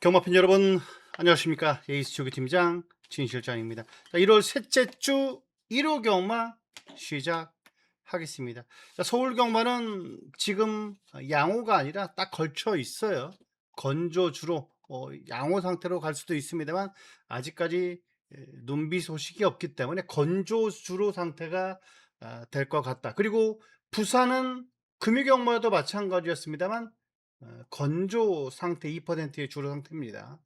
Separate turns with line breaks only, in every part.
경마팬 여러분, 안녕하십니까? 에이스 조교팀장 진 실장입니다. 자, 1월 셋째 주 1호 경마 시작하겠습니다. 자, 서울 경마는 지금 양호가 아니라 딱 걸쳐 있어요. 건조주로 양호 상태로 갈 수도 있습니다만 아직까지 눈비 소식이 없기 때문에 건조주로 상태가 될 것 같다. 그리고 부산은 금유경마도 마찬가지였습니다만 건조 상태 2%의 주로 상태입니다.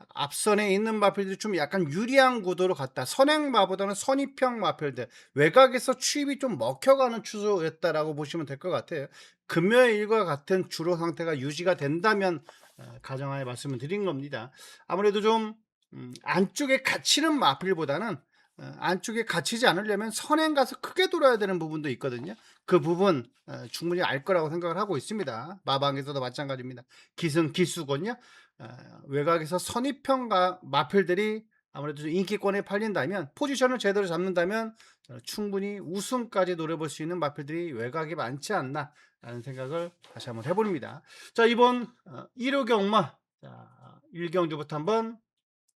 앞선에 있는 마필들이 좀 약간 유리한 구도로 갔다. 선행마보다는 선입형 마필들, 외곽에서 추입이 좀 먹혀가는 추세였다라고 보시면 될 것 같아요. 금요일과 같은 주로 상태가 유지가 된다면 가정하에 말씀을 드린 겁니다. 아무래도 좀 안쪽에 갇히는 마필보다는 안쪽에 갇히지 않으려면 선행 가서 크게 돌아야 되는 부분도 있거든요. 그 부분 충분히 알 거라고 생각을 하고 있습니다. 마방에서도 마찬가지입니다. 기승기수군요. 외곽에서 선입형과 마필들이 아무래도 좀 인기권에 팔린다면, 포지션을 제대로 잡는다면 충분히 우승까지 노려볼 수 있는 마필들이 외곽이 많지 않나 라는 생각을 다시 한번 해봅니다. 자, 이번 1호 경마, 자, 1경주부터 한번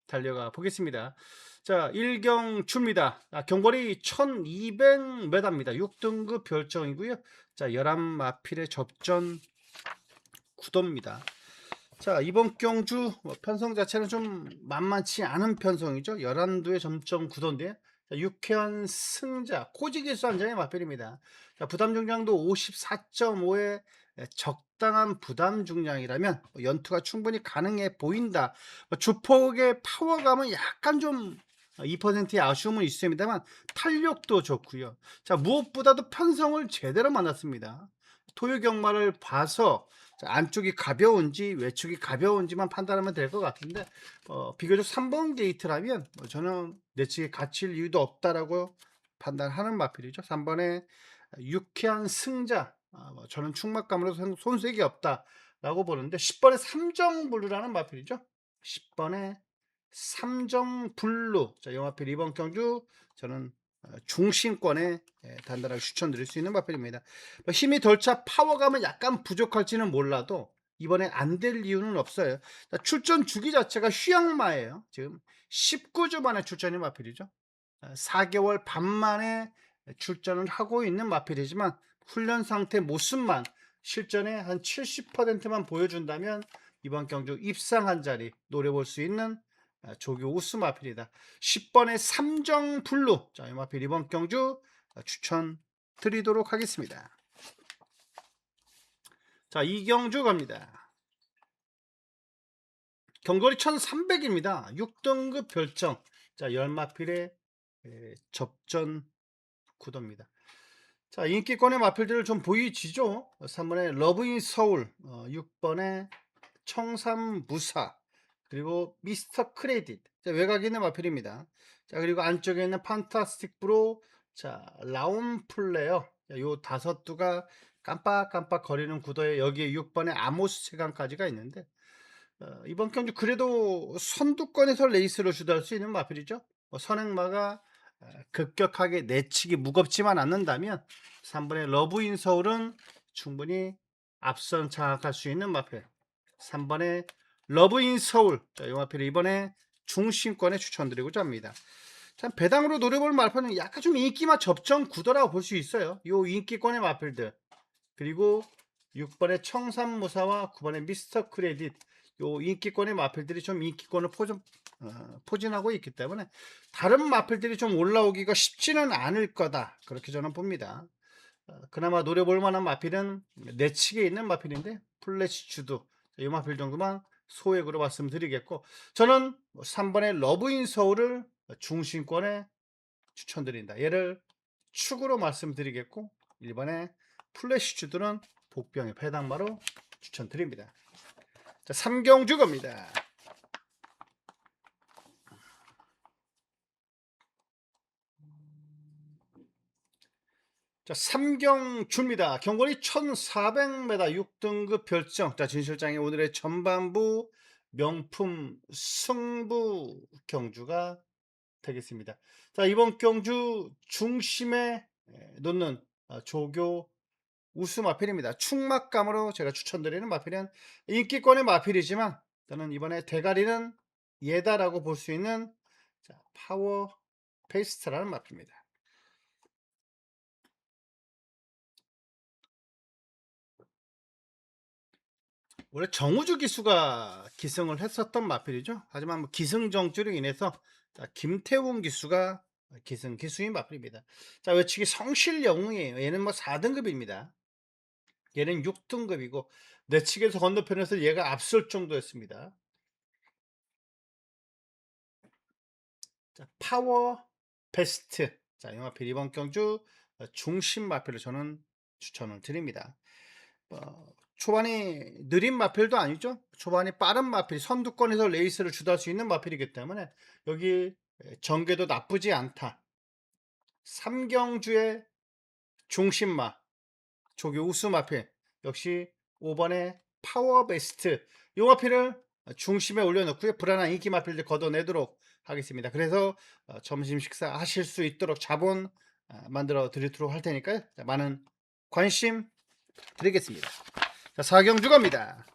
달려가 보겠습니다. 자, 1경주입니다. 경거리 1200m입니다. 6등급 별정이고요. 자, 11마필의 접전 구도입니다. 자, 이번 경주 편성 자체는 좀 만만치 않은 편성이죠. 11두의 점점 구도인데, 유쾌한 승자 코지기수 한 장의 마필입니다. 자, 부담 중량도 54.5의 적당한 부담 중량이라면 연투가 충분히 가능해 보인다. 주폭의 파워감은 약간 좀 2%의 아쉬움은 있습니다만 탄력도 좋고요. 자, 무엇보다도 편성을 제대로 만났습니다. 토요 경마를 봐서 안쪽이 가벼운지 외축이 가벼운지만 판단하면 될 것 같은데, 비교적 3번 게이트라면 저는 내측에 갇힐 이유도 없다라고 판단하는 마필이죠. 3번에 유쾌한 승자, 저는 충막감으로 손색이 없다라고 보는데, 10번에 삼정블루라는 마필이죠. 10번에 삼정블루. 자, 이 마필 이번 경주 저는 중심권에 단단하게 추천드릴 수 있는 마필입니다. 힘이 덜 차 파워감은 약간 부족할지는 몰라도 이번에 안 될 이유는 없어요. 출전 주기 자체가 휴양마예요. 지금 19주 만에 출전이 마필이죠. 4개월 반 만에 출전을 하고 있는 마필이지만 훈련 상태 모습만 실전에 한 70%만 보여준다면 이번 경주 입상한 자리 노려볼 수 있는 조교 우수 마필이다. 10번의 삼정블루. 자, 이 마필 이번 경주 추천 드리도록 하겠습니다. 자, 이경주 갑니다. 경거리 1300입니다. 6등급 별정. 자, 열마필의 접전 구도입니다. 자, 인기권의 마필들을 좀 보이지죠? 3번에 러브인 서울, 6번에 청삼무사, 그리고 미스터 크레딧. 자, 외곽에 있는 마필입니다. 자, 그리고 안쪽에 있는 판타스틱 브로, 자, 라운 플레어. 요 다섯 두가 깜빡깜빡 거리는 구도에 여기에 6번에 아모스 세강까지가 있는데, 이번 경주 그래도 선두권에서 레이스를 주도할 수 있는 마필이죠. 선행마가 급격하게 내치기 무겁지만 않는다면 3번의 러브인 서울은 충분히 앞선 장악할 수 있는 마필. 3번의 러브인 서울. 자, 이 마필을 이번에 중심권에 추천드리고자 합니다. 참 배당으로 노려볼 마필은 약간 좀 인기만 접전 구도라고 볼 수 있어요. 요 인기권의 마필들. 그리고 6번의 청산무사와 9번의 미스터 크레딧, 요 인기권의 마필들이 좀 인기권을 포진하고 있기 때문에 다른 마필들이 좀 올라오기가 쉽지는 않을 거다, 그렇게 저는 봅니다. 그나마 노려볼 만한 마필은 내측에 있는 마필인데 플래시 주도, 이 마필 정도만 소액으로 말씀드리겠고, 저는 3번의 러브인 서울을 중심권에 추천드린다. 얘를 축으로 말씀드리겠고, 1번의 플래시 주들은 복병의 배당마로 추천드립니다. 자, 삼경주 겁니다. 자, 삼경주입니다. 경거리 1400m 6등급 별정. 자, 진 실장이 오늘의 전반부 명품 승부 경주가 되겠습니다. 자, 이번 경주 중심에 놓는 조교 우수 마필입니다. 충막감으로 제가 추천드리는 마필은 인기권의 마필이지만 저는 이번에 대가리는 얘다라고 볼 수 있는 파워 페이스트라는 마필입니다. 원래 정우주 기수가 기승을 했었던 마필이죠. 하지만 뭐 기승전결로 인해서 김태훈 기수가 기승 기수인 마필입니다. 자, 외치기 성실 영웅이에요. 얘는 뭐 4등급입니다. 얘는 6등급이고 내측에서 건너편에서 얘가 앞설 정도였습니다. 자, 파워 베스트. 자, 이 마필 이번 경주 중심 마필을 저는 추천을 드립니다. 초반이 느린 마필도 아니죠. 초반이 빠른 마필, 선두권에서 레이스를 주도할 수 있는 마필이기 때문에 여기 전개도 나쁘지 않다. 3경주의 중심마, 조기 우수 마필, 역시 5번의 파워 베스트. 이 마필을 중심에 올려놓고요. 불안한 인기 마필들 걷어내도록 하겠습니다. 그래서 점심 식사 하실 수 있도록 자본 만들어 드리도록 할 테니까요. 많은 관심 드리겠습니다. 자, 4경주 갑니다.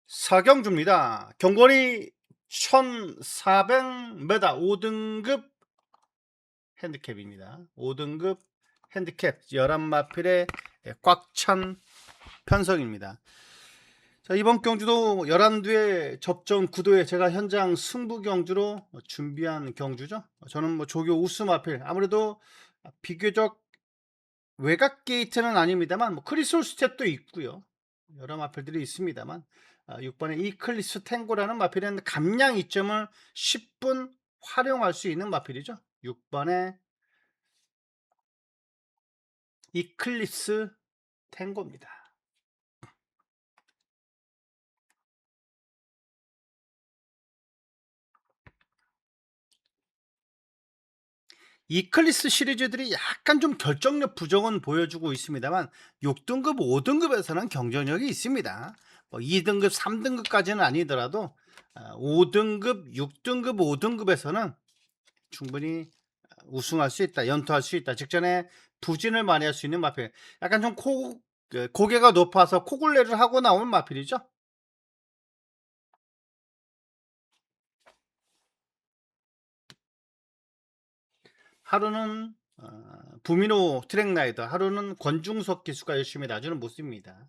4경주입니다. 경거리 1400m 5등급 핸디캡입니다. 5등급 핸디캡 11마필에 꽉 찬 편성입니다. 자, 이번 경주도 11두의 접전 구도에 제가 현장 승부 경주로 준비한 경주죠. 저는 뭐 조교 우수마필, 아무래도 비교적 외곽 게이트는 아닙니다만 뭐 크리솔 스텝도 있고요. 여러 마필들이 있습니다만 6번의 이클리스 탱고라는 마필은 감량 이점을 10분 활용할 수 있는 마필이죠. 6번의 이클립스 탱고입니다. 이클리스 시리즈들이 약간 좀 결정력 부족은 보여주고 있습니다만 6등급, 5등급에서는 경쟁력이 있습니다. 뭐 2등급, 3등급까지는 아니더라도 5등급, 6등급, 5등급에서는 충분히 우승할 수 있다, 연투할 수 있다. 직전에 부진을 많이 할 수 있는 마필. 약간 좀 고개가 높아서 코굴레를 하고 나오는 마필이죠. 하루는 부미노 트랙라이더, 하루는 권중석 기수가 열심히 놔주는 모습입니다.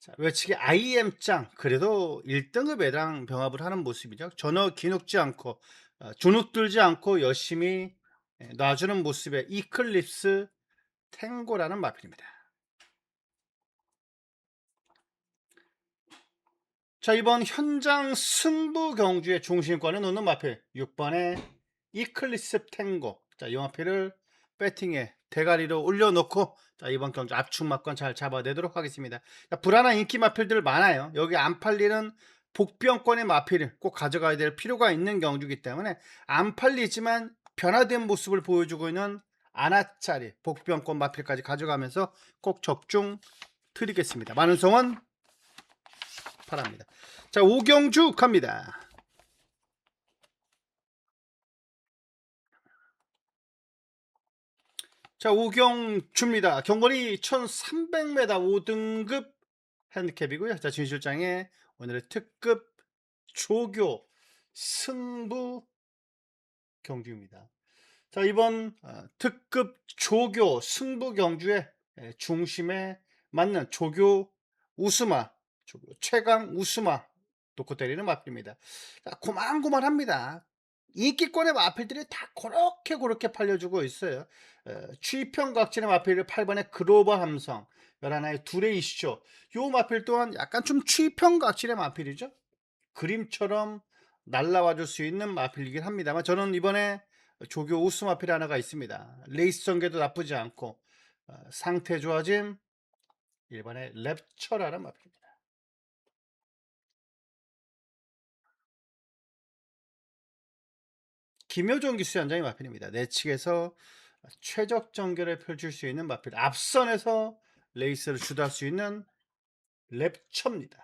자, 외치기 IM짱, 그래도 1등급에랑 병합을 하는 모습이죠. 전혀 기죽지 않고 주눅 들지 않고 열심히 놔주는 모습의 이클립스 탱고라는 마필입니다. 자, 이번 현장 승부 경주의 중심권에 놓는 마필 6번의 이클립스 탱고. 자, 이 마필을 배팅에 대가리로 올려놓고 자, 이번 경주 압축막권 잘 잡아내도록 하겠습니다. 자, 불안한 인기 마필들 많아요. 여기 안 팔리는 복병권의 마필을 꼭 가져가야 될 필요가 있는 경주이기 때문에 안 팔리지만 변화된 모습을 보여주고 있는 아나짜리 복병권 마필까지 가져가면서 꼭 적중 드리겠습니다. 많은 성원 바랍니다. 자, 오경주 갑니다. 자, 오경주입니다. 경거리 1300m 5등급 핸디캡이고요. 자, 진실장의 오늘의 특급 조교 승부 경주입니다. 자, 이번 특급 조교 승부 경주의 중심에 맞는 조교 우스마, 조교 최강 우스마 놓고 때리는 마필입니다. 자, 고만고만합니다. 인기권의 마필들이 다 그렇게 팔려주고 있어요. 취평각진의 마필을 8번의 글로벌 함성, 11의 둘의 이슈죠. 요 마필 또한 약간 좀 취평각진의 마필이죠. 그림처럼 날라와 줄 수 있는 마필이긴 합니다만 저는 이번에 조교 우수 마필 하나가 있습니다. 레이스 전개도 나쁘지 않고 상태 좋아진 일본의 랩처라는 마필입니다. 김효정 기수 연장의 마필입니다. 내측에서 최적 전개를 펼칠 수 있는 마필, 앞선에서 레이스를 주도할 수 있는 랩처입니다.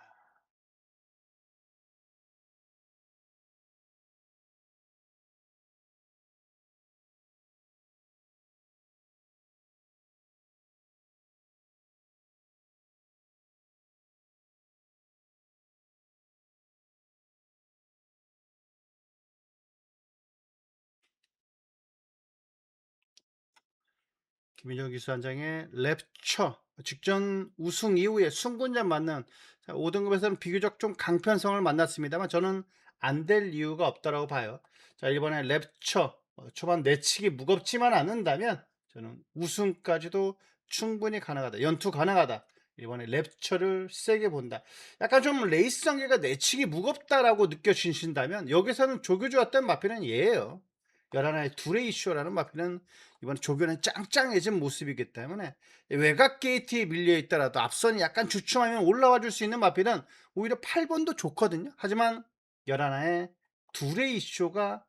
김민정 기수 한 장의 랩처 직전 우승 이후에 승군자 맞는 5등급에서는 비교적 좀 강편성을 만났습니다만 저는 안 될 이유가 없다라고 봐요. 자, 이번에 랩처 초반 내치기 무겁지만 않는다면 저는 우승까지도 충분히 가능하다. 연투 가능하다. 이번에 랩처를 세게 본다. 약간 좀 레이스 전개가 내치기 무겁다라고 느껴지신다면 여기서는 조교 좋았던 마피는 얘예요. 11의 둘의 이슈라는 마피는 이번 조교는 짱짱해진 모습이기 때문에 외곽 게이트에 밀려 있더라도 앞선이 약간 주춤하면 올라와 줄 수 있는 마필은 오히려 8번도 좋거든요. 하지만 11의 둘의 이슈가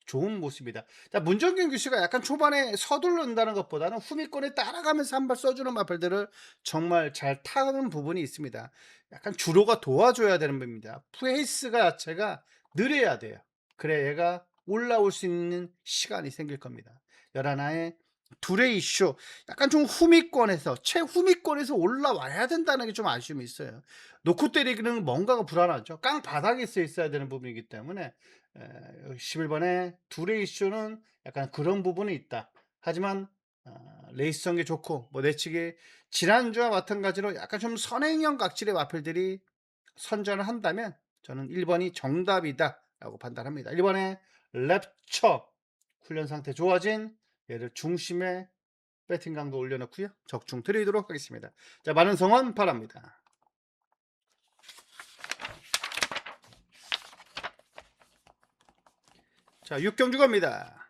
좋은 모습이다. 자, 문정균 교수가 약간 초반에 서두른다는 것보다는 후미권에 따라가면서 한 발 써주는 마필들을 정말 잘 타는 부분이 있습니다. 약간 주로가 도와줘야 되는 겁니다. 페이스가 자체가 느려야 돼요. 그래 얘가 올라올 수 있는 시간이 생길 겁니다. 11의 둘의 이슈 약간 좀 후미권에서 최후미권에서 올라와야 된다는 게 좀 아쉬움이 있어요. 놓고 때리기는 뭔가가 불안하죠. 깡 바닥에 서 있어야 되는 부분이기 때문에 11번의 둘의 이슈는 약간 그런 부분이 있다. 하지만 레이스성이 좋고 뭐 내치기 지난주와 마찬가지로 약간 좀 선행형 각질의 마필들이 선전을 한다면 저는 1번이 정답이다 라고 판단합니다. 1번에 랩처 훈련 상태 좋아진 얘를 중심에 배팅 강도 올려놓고요. 적중 드리도록 하겠습니다. 자, 많은 성원 바랍니다. 자, 6경주 갑니다.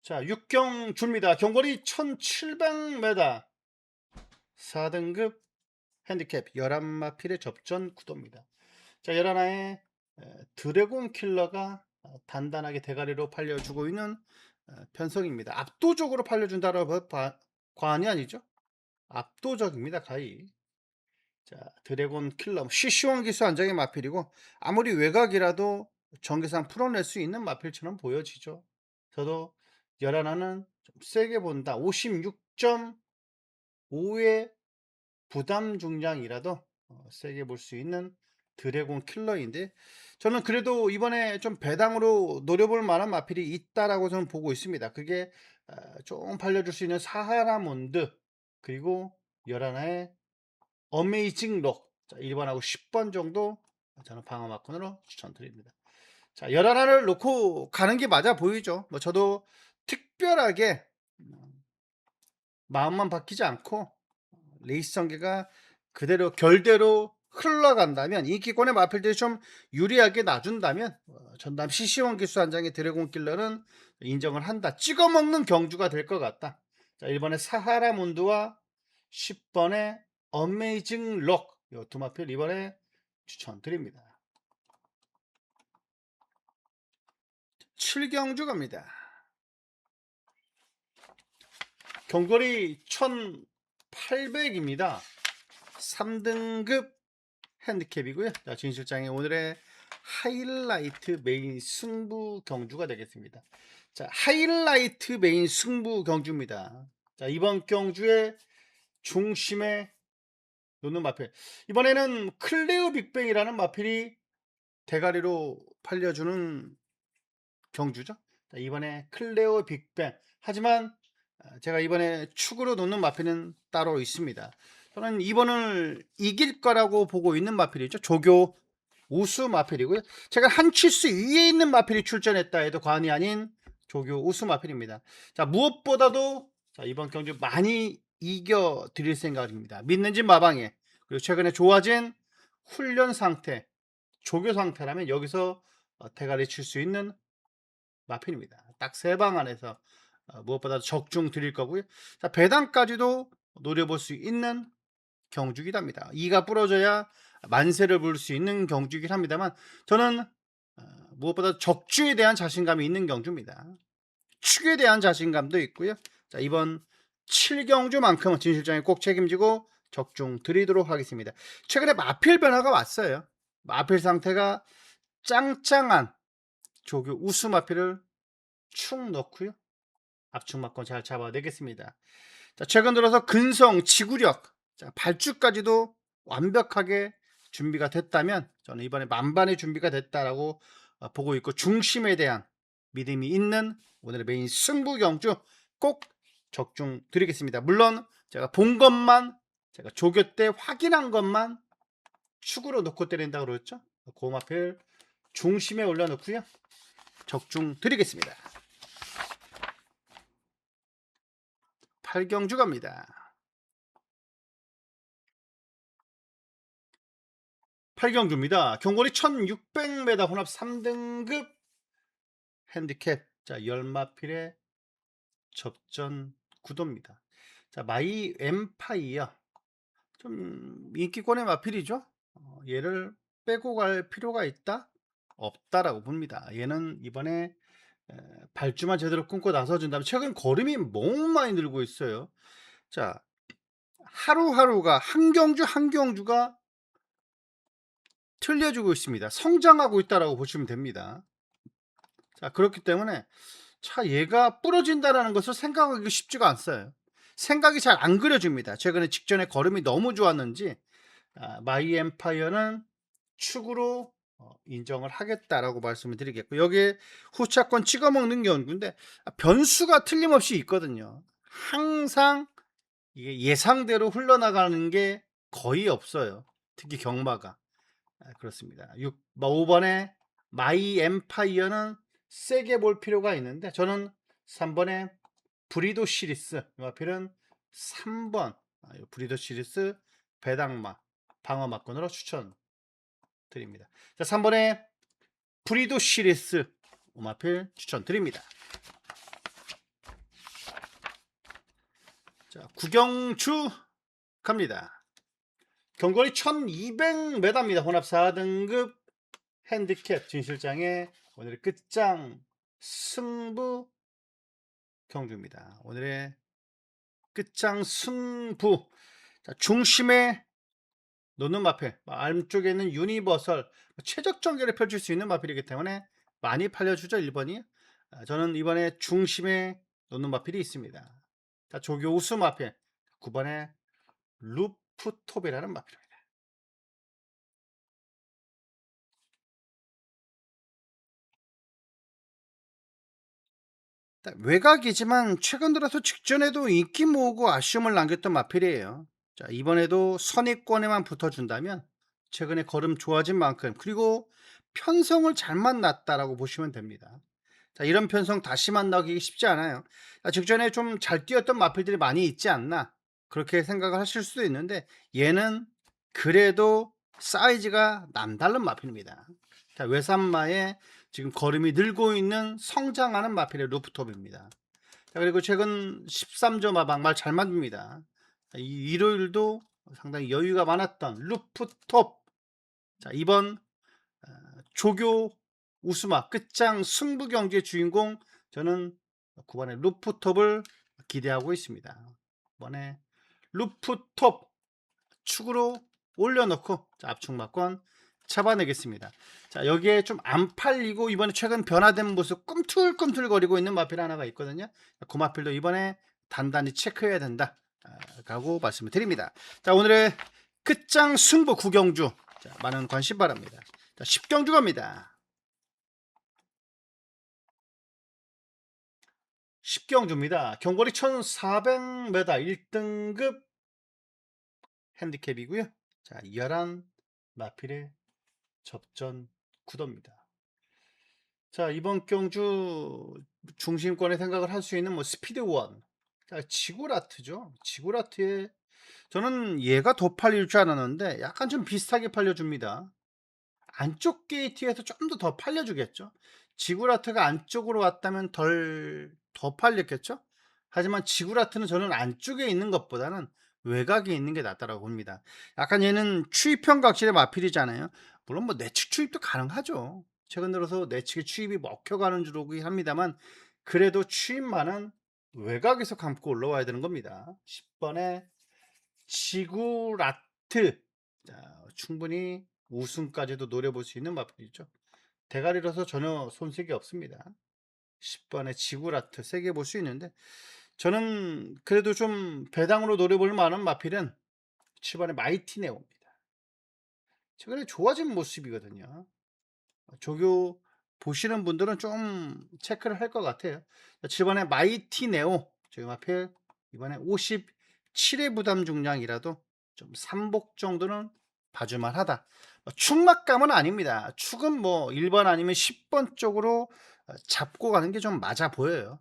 자, 6경 줍니다. 경거리 1700m 4등급 핸디캡 11마필의 접전 구도입니다. 자, 11화의 드래곤 킬러가 단단하게 대가리로 팔려주고 있는 편성입니다. 압도적으로 팔려준다라고 과언이 아니죠. 압도적입니다. 가히. 자, 드래곤 킬러 시시원 기수 안정의 마필이고 아무리 외곽이라도 전개상 풀어낼 수 있는 마필처럼 보여지죠. 저도 11화는 좀 세게 본다. 56.5의 부담 중량이라도 세게 볼 수 있는 드래곤 킬러인데 저는 그래도 이번에 좀 배당으로 노려볼 만한 마필이 있다라고 저는 보고 있습니다. 그게 좀 팔려줄 수 있는 사하라 몬드 그리고 11의 어메이징 록 1번하고 10번 정도 저는 방어 마건으로 추천드립니다. 자, 11화를 놓고 가는 게 맞아 보이죠. 뭐 저도 특별하게 마음만 바뀌지 않고 레이스 전개가 그대로 결대로 흘러간다면 인기권의 마필들이 좀 유리하게 놔준다면 전담 CC1 기수 한 장의 드래곤 킬러는 인정을 한다. 찍어먹는 경주가 될 것 같다. 자, 1번의 사하라 몬드와 10번의 어메이징 록 이 두 마필 이번에 추천드립니다. 7경주 갑니다. 경거리 1800입니다. 3등급 핸디캡이고요. 자, 진실장의 오늘의 하이라이트 메인 승부 경주가 되겠습니다. 자, 하이라이트 메인 승부 경주입니다. 자, 이번 경주의 중심에 놓는 마필. 이번에는 클레어 빅뱅이라는 마필이 대가리로 팔려주는 경주죠. 자, 이번에 클레어 빅뱅. 하지만 제가 이번에 축으로 놓는 마필은 따로 있습니다. 저는 이번을 이길 거라고 보고 있는 마필이죠. 조교 우수 마필이고요. 제가 한 치수 위에 있는 마필이 출전했다 해도 과언이 아닌 조교 우수 마필입니다. 자, 무엇보다도 자, 이번 경주 많이 이겨 드릴 생각입니다. 믿는지 마방에. 그리고 최근에 좋아진 훈련 상태, 조교 상태라면 여기서 대가리 칠 수 있는 마필입니다. 딱 3방 안에서 무엇보다 적중 드릴 거고요. 자, 배당까지도 노려볼 수 있는 경주긴 합니다. 이가 부러져야 만세를 볼 수 있는 경주긴 합니다만 저는 무엇보다 적주에 대한 자신감이 있는 경주입니다. 축에 대한 자신감도 있고요. 자, 이번 7경주만큼은 진실장이 꼭 책임지고 적중 드리도록 하겠습니다. 최근에 마필 변화가 왔어요. 마필 상태가 짱짱한 조교 우수 마필을 축 넣고요. 압축 맞고 잘 잡아내겠습니다. 자, 최근 들어서 근성, 지구력, 자, 발주까지도 완벽하게 준비가 됐다면 저는 이번에 만반의 준비가 됐다라고 보고 있고 중심에 대한 믿음이 있는 오늘의 메인 승부 경주 꼭 적중 드리겠습니다. 물론 제가 본 것만, 제가 조교 때 확인한 것만 축으로 놓고 때린다고 그랬죠. 고마필 중심에 올려놓고요. 적중 드리겠습니다. 8경주 갑니다. 8경주입니다. 경거리 1600m 혼합 3등급 핸디캡. 자, 10마필의 접전 구도입니다. 자, 마이 엠파이어. 좀 인기권의 마필이죠. 얘를 빼고 갈 필요가 있다? 없다라고 봅니다. 얘는 이번에 발주만 제대로 끊고 나서준다면 최근 걸음이 너무 많이 늘고 있어요. 자, 하루하루가 한 경주 한 경주가 틀려지고 있습니다. 성장하고 있다라고 보시면 됩니다. 자, 그렇기 때문에 얘가 부러진다라는 것을 생각하기 쉽지가 않아요. 생각이 잘 안 그려집니다. 최근에 직전에 걸음이 너무 좋았는지 마이 엠파이어는 축으로 인정을 하겠다라고 말씀을 드리겠고, 여기에 후차권 찍어먹는 경우인데 변수가 틀림없이 있거든요. 항상 이게 예상대로 흘러나가는 게 거의 없어요. 특히 경마가. 그렇습니다. 5번에 마이 엠파이어는 세게 볼 필요가 있는데, 저는 3번에 브리도 시리스, 이 마필은 3번 브리도 시리스 배당마 방어막권으로 추천드립니다. 자, 3번에 브리도 시리스 오마필 추천드립니다. 자, 구경주 갑니다. 경거리 1200m입니다. 혼합 4등급 핸디캡 진실장의 오늘의 끝장 승부 경주입니다. 오늘의 끝장 승부. 자, 중심에 놓는 마필, 안쪽에 있는 유니버설 최적 전개를 펼칠 수 있는 마필이기 때문에 많이 팔려주죠. 1번이. 저는 이번에 중심에 놓는 마필이 있습니다. 자, 조교 우수 마필 9번에 루프톱이라는 마필입니다. 외곽이지만 최근 들어서 직전에도 인기 모으고 아쉬움을 남겼던 마필이에요. 자, 이번에도 선입권에만 붙어준다면 최근에 걸음 좋아진 만큼, 그리고 편성을 잘 만났다라고 보시면 됩니다. 자, 이런 편성 다시 만나기 쉽지 않아요. 자, 직전에 좀 잘 뛰었던 마필들이 많이 있지 않나, 그렇게 생각을 하실 수도 있는데 얘는 그래도 사이즈가 남다른 마필입니다. 자, 외산마에 지금 걸음이 늘고 있는 성장하는 마필의 루프톱입니다. 자, 그리고 최근 13점 마방 말 잘 만듭니다. 이 일요일도 상당히 여유가 많았던 루프톱. 자, 이번 조교 우스마 끝장 승부 경기의 주인공, 저는 9번의 루프톱을 기대하고 있습니다. 이번에 루프톱 축으로 올려놓고 압축막권 잡아내겠습니다. 자, 여기에 좀 안 팔리고 이번에 최근 변화된 모습 꿈틀꿈틀거리고 있는 마필 하나가 있거든요. 그 마필도 이번에 단단히 체크해야 된다 라고 말씀을 드립니다. 자, 오늘의 끝장 승부 9경주, 많은 관심 바랍니다. 자, 10경주 갑니다. 10경주입니다. 경거리 1400m 1등급 핸디캡이고요. 자, 11 마필의 접전 구도입니다. 자, 이번 경주 중심권에 생각을 할 수 있는 뭐 스피드원, 자, 지구라트죠. 지구라트에 저는 얘가 더 팔릴 줄 알았는데 약간 좀 비슷하게 팔려줍니다. 안쪽 게이트에서 좀 더 팔려주겠죠. 지구라트가 안쪽으로 왔다면 더 팔렸겠죠. 하지만 지구라트는 저는 안쪽에 있는 것보다는 외곽에 있는 게 낫다라고 봅니다. 약간 얘는 추입형 각질의 마필이잖아요. 물론 뭐 내측 추입도 가능하죠. 최근 들어서 내측의 추입이 먹혀가는 줄 알고 합니다만, 그래도 추입만은 외곽에서 감고 올라와야 되는 겁니다. 10번에 지구라트. 자, 충분히 우승까지도 노려볼 수 있는 마필이죠. 대가리라서 전혀 손색이 없습니다. 10번에 지구라트 세게 볼 수 있는데, 저는 그래도 좀 배당으로 노려볼 만한 마필은 7번에 마이티 네오입니다. 최근에 좋아진 모습이거든요. 조교 보시는 분들은 좀 체크를 할 것 같아요. 7번에 마이티 네오 지금 앞에 이번에 57의 부담 중량이라도 좀 삼복 정도는 봐줄만 하다. 축막감은 아닙니다. 축은 뭐 1번 아니면 10번 쪽으로 잡고 가는 게 좀 맞아 보여요.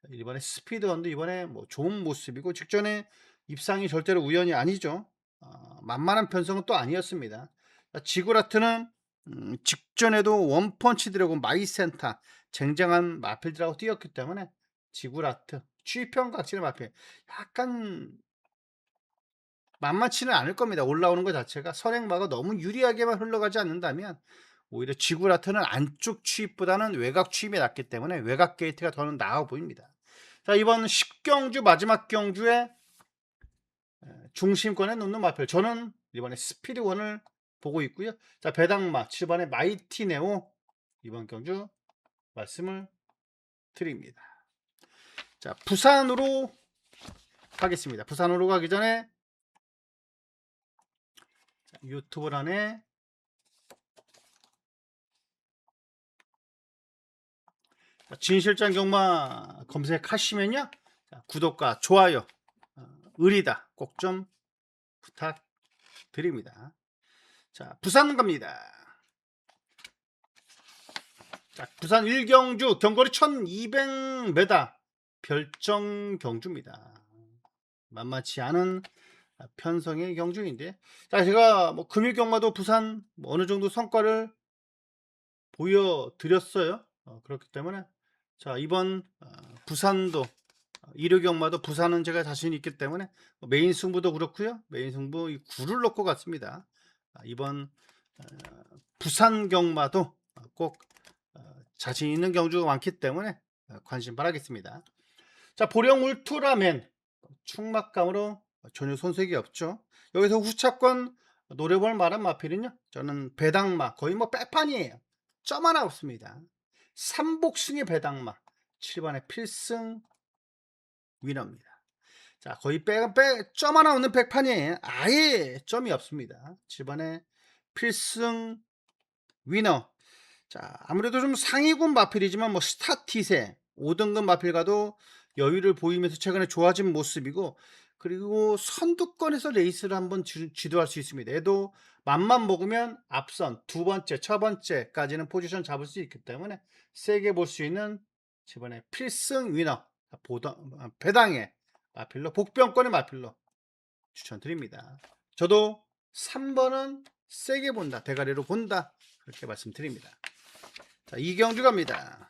이번에 스피드원도 이번에 뭐 좋은 모습이고 직전에 입상이 절대로 우연이 아니죠. 만만한 편성은 또 아니었습니다. 지구라트는 직전에도 원펀치 드래곤 마이센타 쟁쟁한 마필들하고 뛰었기 때문에 지구라트 취평각질의 마필 약간 만만치는 않을 겁니다. 올라오는 것 자체가 선행마가 너무 유리하게만 흘러가지 않는다면 오히려 지구라트는 안쪽 취입보다는 외곽 취입이 낫기 때문에 외곽 게이트가 더는 나아 보입니다. 자, 이번 10경주 마지막 경주에 중심권에 놓는 마필 저는 이번에 스피드원을 보고 있고요. 자, 배당마 7번의 마이티 네오 이번 경주 말씀을 드립니다. 자, 부산으로 가겠습니다. 부산으로 가기 전에 유튜브란에 진실장 경마 검색하시면요. 자, 구독과 좋아요, 의리다 꼭 좀 부탁드립니다. 자, 부산 갑니다. 자, 부산 1경주 경거리 1200m 별정 경주입니다. 만만치 않은 편성의 경주인데, 자, 제가 뭐 금일 경마도 부산 뭐 어느 정도 성과를 보여드렸어요. 그렇기 때문에 자, 이번 부산도 일요 경마도 부산은 제가 자신이 있기 때문에 메인 승부도 그렇고요. 메인 승부 이 9를 놓고 갔습니다. 이번 부산 경마도 꼭 자신 있는 경주가 많기 때문에 관심 바라겠습니다. 자, 보령 울트라맨 충막감으로 전혀 손색이 없죠. 여기서 후차권 노려볼 만한 마필은요, 저는 배당마 거의 뭐 빼판이에요. 점 하나 없습니다. 삼복승의 배당마 7번의 필승 위너입니다. 자, 거의 점 하나 없는 백판이에요. 아예 점이 없습니다. 7번의 필승 위너. 자, 아무래도 좀 상위군 마필이지만 뭐 스타티세 5등급 마필과도 여유를 보이면서 최근에 좋아진 모습이고, 그리고 선두권에서 레이스를 한번 지도할 수 있습니다. 얘도 맘만 먹으면 앞선 두 번째, 첫 번째까지는 포지션 잡을 수 있기 때문에 세게 볼 수 있는 이번에 필승 위너 배당의 마필로 복병권의 마필로 추천드립니다. 저도 3번은 세게 본다, 대가리로 본다 그렇게 말씀드립니다. 자, 이경주 갑니다.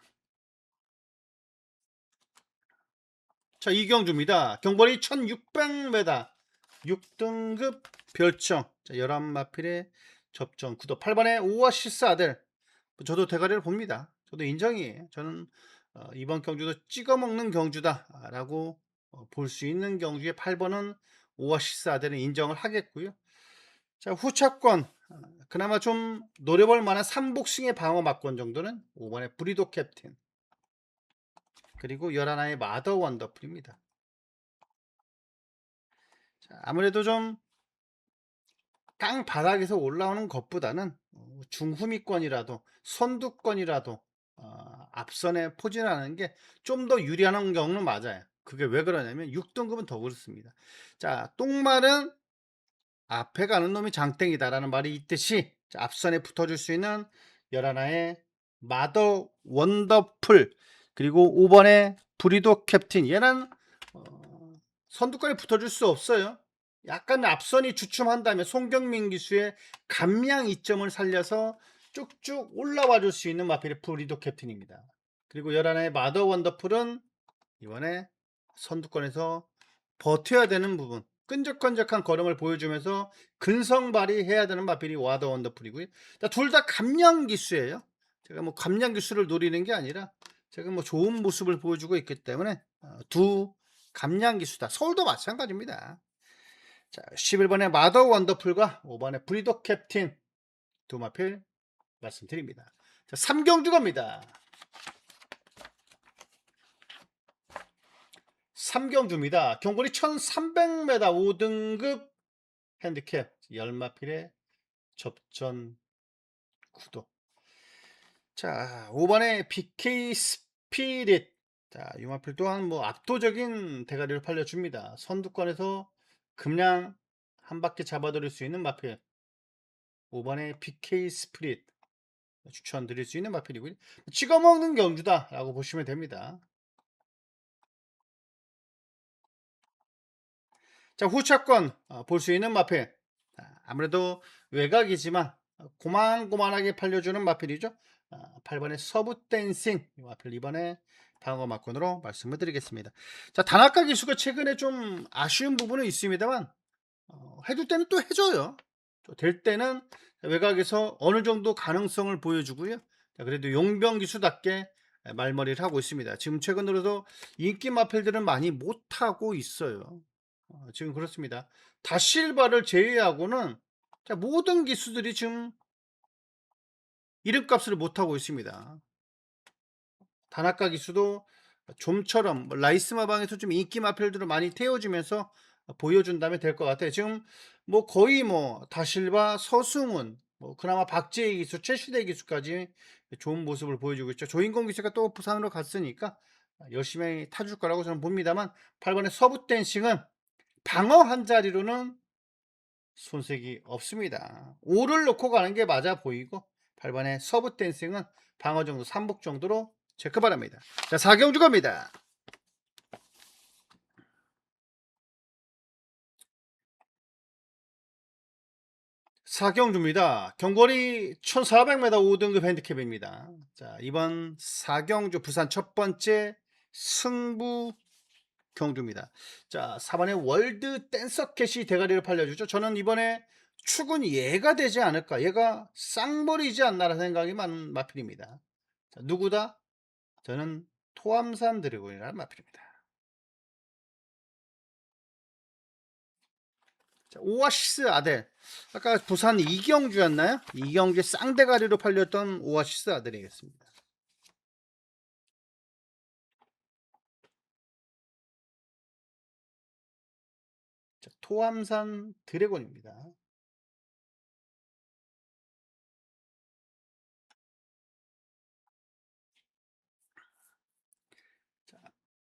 자, 이경주입니다. 경벌이 1600m 6등급 별청. 자, 11마필의 접전 구도 8번의 오아시스 아들. 저도 대가리를 봅니다. 저도 인정이에요. 저는 이번 경주도 찍어먹는 경주다 라고 볼 수 있는 경주에 8번은 오아시스 아들은 인정을 하겠고요. 자, 후차권 그나마 좀 노려볼 만한 삼복승의 방어 막권 정도는 5번의 브리도 캡틴, 그리고 11의 마더 원더풀입니다. 자, 아무래도 좀 땅 바닥에서 올라오는 것보다는 중후미권이라도 선두권이라도 앞선에 포진하는 게 좀 더 유리한 경우는 맞아요. 그게 왜 그러냐면 6등급은 더 그렇습니다. 자, 똥말은 앞에 가는 놈이 장땡이다라는 말이 있듯이 앞선에 붙어줄 수 있는 11의 마더 원더풀, 그리고 5번의 브리도 캡틴, 얘는 선두권에 붙어줄 수 없어요. 약간 앞선이 주춤한다면 송경민 기수의 감량 이점을 살려서 쭉쭉 올라와 줄 수 있는 마필의 브리도 캡틴입니다. 그리고 11의 마더 원더풀은 이번에 선두권에서 버텨야 되는 부분, 끈적끈적한 걸음을 보여주면서 근성 발휘해야 되는 마필이 와더 원더풀이고요. 둘 다 감량 기수예요. 제가 뭐 감량 기수를 노리는 게 아니라 제가 뭐 좋은 모습을 보여주고 있기 때문에 두 감량 기수다. 서울도 마찬가지입니다. 자, 11번의 마더 원더풀과 5번의 브리더 캡틴 두 마필 말씀드립니다. 자, 3경주 갑니다. 3경주입니다. 경거리 1300m 5등급 핸디캡 10마필의 접전 구도. 자, 5번에 BK 스피릿. 자, 이 마필 또한 뭐 압도적인 대가리를 팔려줍니다. 선두권에서 그냥 한 바퀴 잡아드릴 수 있는 마필. 5번에 BK 스피릿 추천드릴 수 있는 마필이고요. 찍어 먹는 경주다라고 보시면 됩니다. 자, 후차권 볼 수 있는 마필. 아무래도 외곽이지만 고만고만하게 팔려주는 마필이죠. 8번의 서부 댄싱 이 마필 이번에 방어 막권으로 말씀을 드리겠습니다. 자, 단아까 기수가 최근에 좀 아쉬운 부분은 있습니다만 해줄 때는 또 해줘요. 또 될 때는 외곽에서 어느 정도 가능성을 보여주고요. 자, 그래도 용병 기수답게 말머리를 하고 있습니다. 지금 최근 들어서 인기 마필들은 많이 못하고 있어요. 지금 그렇습니다. 다실바를 제외하고는 자, 모든 기수들이 지금 이름값을 못하고 있습니다. 다나카 기수도 좀처럼 라이스마방에서 좀 인기 마필들을 많이 태워주면서 보여준다면 될 것 같아요. 지금 뭐 거의 뭐 다실바, 서승훈, 뭐 그나마 박재희 기수, 최시대 기수까지 좋은 모습을 보여주고 있죠. 조인공 기수가 또 부산으로 갔으니까 열심히 타줄 거라고 저는 봅니다만 8번의 서부 댄싱은 방어 한 자리로는 손색이 없습니다. 5를 놓고 가는 게 맞아 보이고 8번의 서브 댄싱은 방어 정도 3복 정도로 체크 바랍니다. 자, 4경주 갑니다. 4경주입니다. 경거리 1400m 5등급 핸디캡입니다. 자, 이번 4경주 부산 첫 번째 승부 경주입니다. 자, 4번에 월드 댄서캣이 대가리를 팔려주죠. 저는 이번에 축은 얘가 되지 않을까. 얘가 쌍머리이지 않나라는 생각이 많은 마필입니다. 자, 누구다? 저는 토암산 드래곤이라는 마필입니다. 자, 오아시스 아델. 아까 부산 이경주였나요? 이경주 쌍대가리로 팔렸던 오아시스 아델이겠습니다. 자, 토암산 드래곤입니다.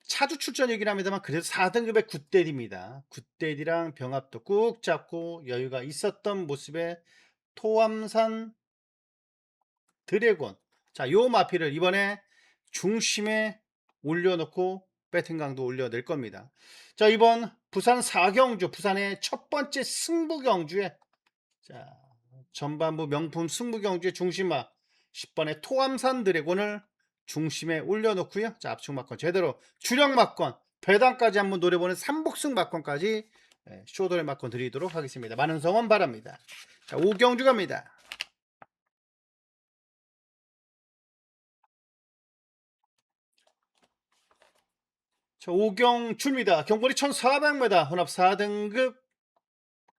차주 출전이긴 합니다만 그래도 4등급의 굿데디입니다. 굿데디랑 병합도 꾹 잡고 여유가 있었던 모습의 토암산 드래곤. 자, 요 마피를 이번에 중심에 올려놓고 배팅 강도 올려낼 겁니다. 자, 이번 부산 4경주, 부산의 첫 번째 승부 경주에 자, 전반부 명품 승부 경주의 중심화 10번의 토암산 드래곤을 중심에 올려놓고요. 자, 압축 막권 제대로 주력 막권 배당까지 한번 노려보는 삼복승 막권까지 쇼도의 막권 드리도록 하겠습니다. 많은 성원 바랍니다. 자, 5경주 갑니다. 자, 5경주입니다. 경거리 1400m 혼합 4등급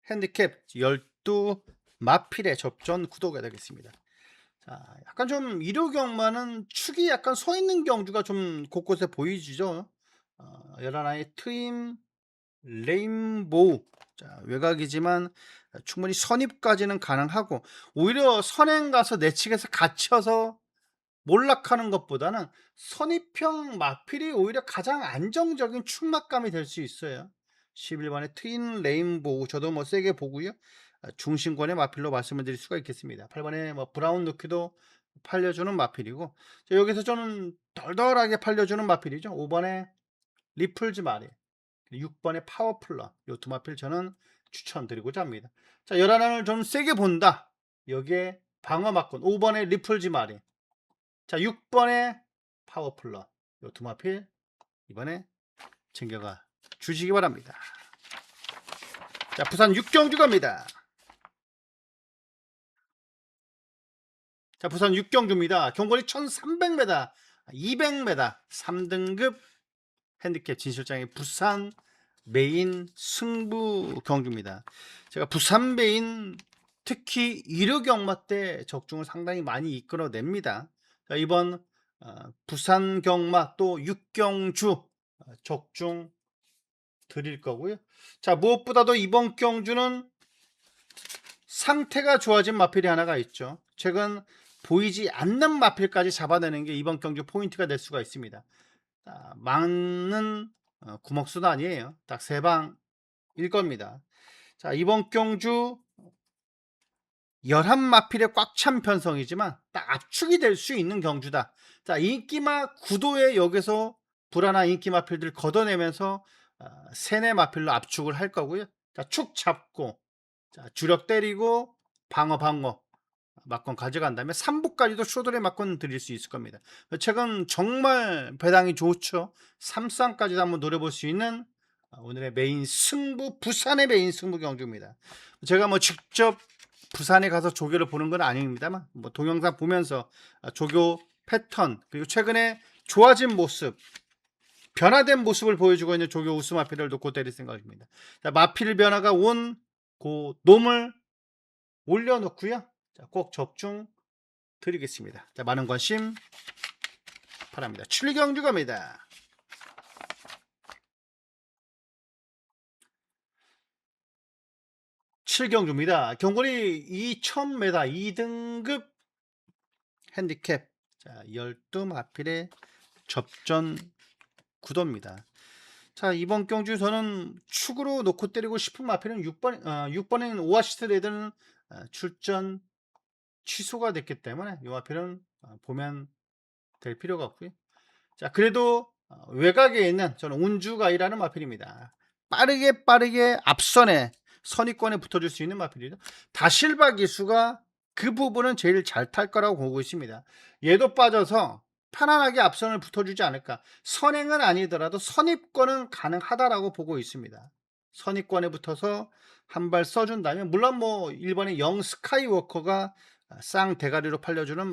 핸디캡 12 마필의 접전 구도가 되겠습니다. 자, 약간 좀 일요경마는 축이 약간 서 있는 경주가 좀 곳곳에 보이지죠. 11하의 트임 레인보우. 자, 외곽이지만 충분히 선입까지는 가능하고 오히려 선행 가서 내측에서 갇혀서 몰락하는 것보다는 선입형 마필이 오히려 가장 안정적인 축막감이 될 수 있어요. 11번의 트윈 레인보우 저도 뭐 세게 보고요. 중심권의 마필로 말씀을 드릴 수가 있겠습니다. 8번에 뭐 브라운 루키도 팔려주는 마필이고 자, 여기서 저는 덜덜하게 팔려주는 마필이죠. 5번에 리플즈 마리 6번에 파워플러 요 두 마필 저는 추천드리고자 합니다. 자, 11안을 좀 세게 본다. 여기에 방어 막권 5번에 리플즈 마리 자, 6번에 파워플러 요 두 마필 이번에 챙겨가 주시기 바랍니다. 자, 부산 6경주 갑니다. 자, 부산 6경주입니다. 경거리 1300m 200m 3등급 핸디캡 진실장의 부산 메인 승부 경주입니다. 제가 부산 메인 특히 일요경마 때 적중을 상당히 많이 이끌어냅니다. 자, 이번 부산 경마 또 6경주 적중 드릴 거고요. 자, 무엇보다도 이번 경주는 상태가 좋아진 마필이 하나가 있죠. 최근 보이지 않는 마필까지 잡아내는 게 이번 경주 포인트가 될 수가 있습니다. 많은 구먹수도 아니에요. 딱 3방일 겁니다. 자, 이번 경주 11마필에 꽉 찬 편성이지만 딱 압축이 될 수 있는 경주다. 자, 인기마 구도에 여기서 불안한 인기마필들 걷어내면서 3-4마필로 압축을 할 거고요. 자, 축 잡고, 자, 주력 때리고 방어 막건 가져간 다음에 3부까지도 쇼돌의 막건 드릴 수 있을 겁니다. 최근 정말 배당이 좋죠. 3쌍까지도 한번 노려볼 수 있는 오늘의 메인 승부, 부산의 메인 승부 경주입니다. 제가 뭐 직접 부산에 가서 조교를 보는 건 아닙니다만 뭐 동영상 보면서 조교 패턴, 그리고 최근에 좋아진 모습, 변화된 모습을 보여주고 있는 조교 우수 마필을 놓고 때릴 생각입니다. 자, 마필 변화가 온 그 놈을 올려놓고요. 자, 꼭 접중 드리겠습니다. 자, 많은 관심 바랍니다. 7경주 갑니다. 7경주입니다. 경골이 2000m 2등급 핸디캡, 자, 12마필의 접전 구도입니다. 자, 이번 경주 저는 축으로 놓고 때리고 싶은 마필은 6번인 오아시스 레드는 출전 취소가 됐기 때문에 이 마필은 보면 될 필요가 없고요. 자, 그래도 외곽에 있는 저는 운주가이라는 마필입니다. 빠르게 앞선에 선입권에 붙어줄 수 있는 마필이죠. 다실바 기수가 그 부분은 제일 잘 탈 거라고 보고 있습니다. 얘도 빠져서 편안하게 앞선을 붙어주지 않을까. 선행은 아니더라도 선입권은 가능하다라고 보고 있습니다. 선입권에 붙어서 한 발 써준다면, 물론 뭐 1번의 영 스카이워커가 쌍 대가리로 팔려주는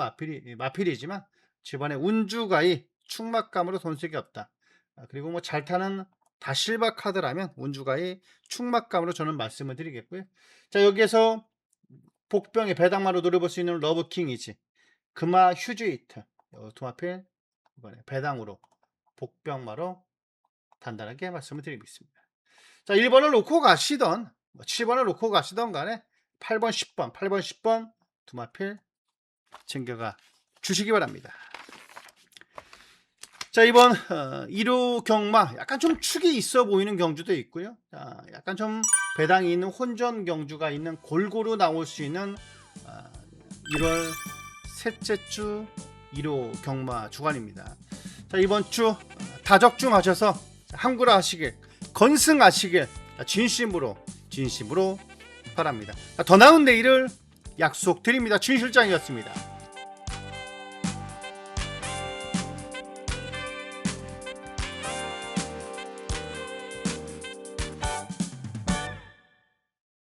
마필이지만 집안에 운주가이 축막감으로 손색이 없다. 그리고 뭐 잘 타는 다실바 카드라면 운주가이 축막감으로 저는 말씀을 드리겠고요. 자, 여기에서 복병의 배당마로 노려볼 수 있는 러브킹이지, 금화 휴즈이트, 두 마필 이번에 배당으로 복병마로 단단하게 말씀을 드리겠습니다. 자, 1번을 놓고 가시던 7번을 놓고 가시던 간에 8번 10번 두 마필 챙겨가 주시기 바랍니다. 자, 이번 1호 경마 약간 좀 축이 있어 보이는 경주도 있고요. 자, 약간 좀 배당이 있는 혼전 경주가 있는 골고루 나올 수 있는 1월 셋째 주 1호 경마 주간입니다. 자, 이번 주 다적중하셔서 항구라 하시길, 건승하시길 진심으로 바랍니다. 더 나은 내일을 약속드립니다. 진 실장이었습니다.